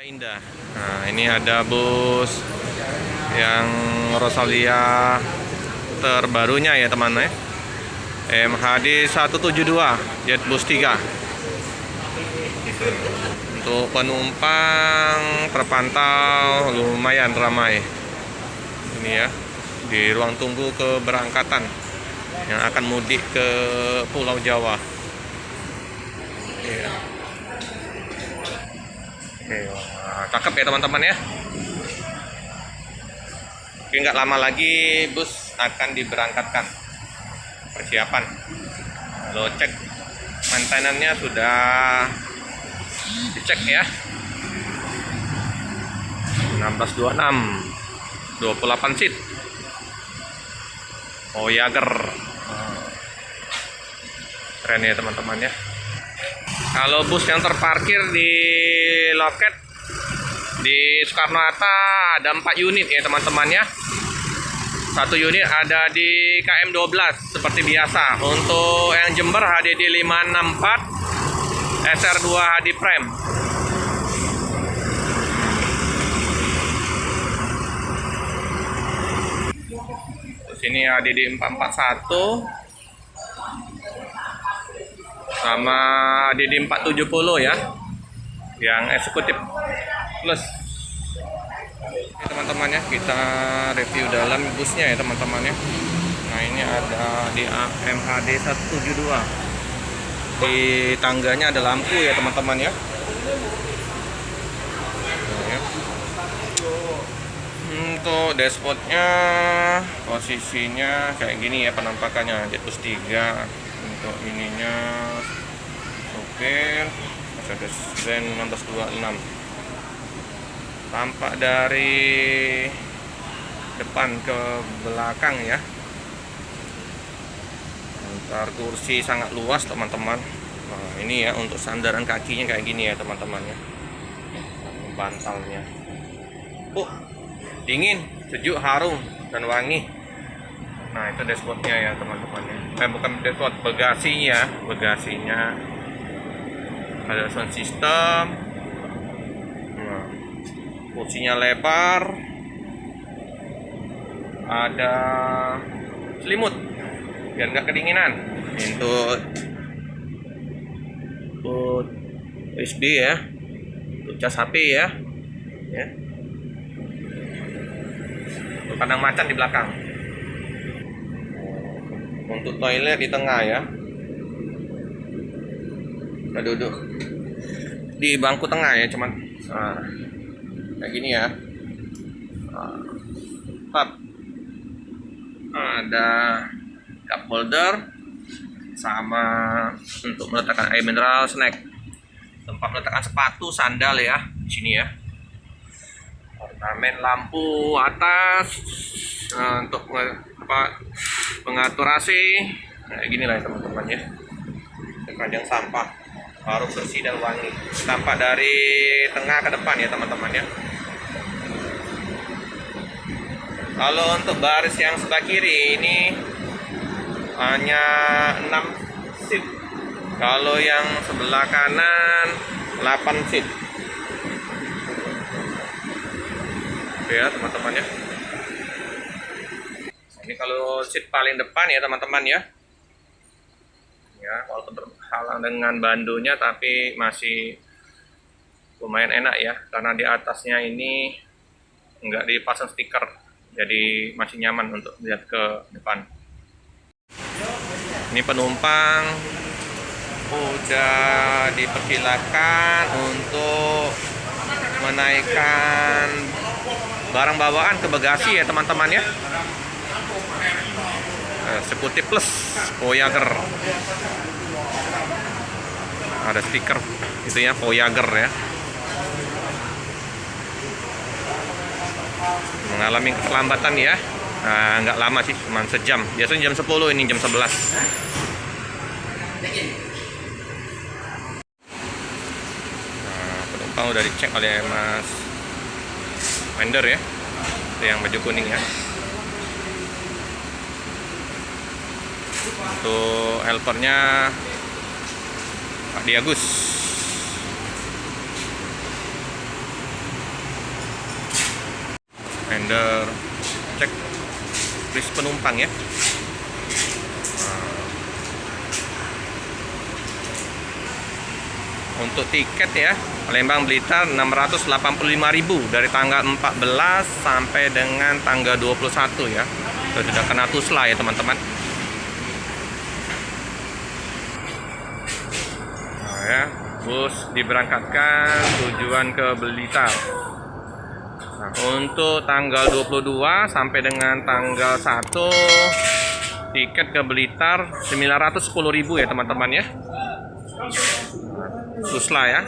Indah. Nah, ini ada bus yang Rosalia terbarunya ya teman-teman. MHD 172 Jetbus 3. Untuk penumpang terpantau lumayan ramai. Ini ya, di ruang tunggu keberangkatan yang akan mudik ke Pulau Jawa. Iya. Oke, wah, cakep ya teman-teman ya. Oke, nggak lama lagi bus akan diberangkatkan. Persiapan. Lo cek maintenance-nya sudah dicek ya. 1626 28 seat. Voyager. Keren ya teman-teman ya. Kalau bus yang terparkir di loket di Soekarno-Hatta ada 4 unit ya teman-teman ya. 1 unit ada di KM 12 seperti biasa. Untuk yang Jember HDD 564 SR2 HD Prime. Terus ini HDD 441 sama HDD 470 ya, yang eksekutif plus. Ini teman-teman ya, kita review dalam busnya ya teman-teman ya. Nah ini ada di MHD 172, di tangganya ada lampu ya teman-teman ya. Nah, ya. Untuk dashboardnya posisinya kayak gini ya penampakannya, Jetbus 3. Untuk ininya sopir Mercedes-Benz 1626. Tampak dari depan ke belakang ya. Antar kursi sangat luas teman-teman. Nah ini ya, untuk sandaran kakinya kayak gini ya teman-teman ya. Bantalnya dingin, sejuk, harum, dan wangi. Nah itu dashboardnya ya teman-teman ya. Bukan dashboard, bagasinya ada sound system. Nah, kursinya lebar, ada selimut biar nggak kedinginan. Untuk USB ya, untuk cas HP ya. Untuk kandang macan di belakang. Untuk toilet di tengah ya. Kita duduk di bangku tengah ya, cuman kayak gini ya. Ada cup holder sama untuk meletakkan air mineral, snack, tempat meletakkan sepatu, sandal ya di sini ya. Ornamen lampu atas, untuk pengatur AC. Nah gini lah ya teman-teman ya. Keranjang sampah harus bersih dan wangi. Tampak dari tengah ke depan ya teman-teman ya. Kalau untuk baris yang sebelah kiri ini hanya 6 seat. Kalau yang sebelah kanan 8 seat. Oke ya teman-teman ya. Ini kalau seat paling depan ya teman-teman ya. Ya, walaupun terhalang dengan bandonya tapi masih lumayan enak ya, karena di atasnya ini enggak dipasang stiker, jadi masih nyaman untuk lihat ke depan. Ini penumpang udah dipersilakan untuk menaikkan barang bawaan ke bagasi ya teman-teman ya. Eksekutif plus Voyager. Ada stiker itu ya, Voyager ya. Mengalami keterlambatan ya. Nah, nggak lama sih, cuma sejam. Biasanya jam 10, ini jam 11. Nah, penumpang udah dicek oleh Mas vendor ya. Itu yang baju kuning ya. Untuk helpernya Pak Diagus. cek list penumpang ya. Untuk tiket ya, Palembang Blitar 685.000 dari tanggal 14 sampai dengan tanggal 21 ya. Itu sudah kena tusla ya teman-teman. Nah, ya, bus diberangkatkan tujuan ke Blitar. Nah, untuk tanggal 22 sampai dengan tanggal 1 tiket ke Blitar 910.000 ya teman-teman ya. Tusla ya.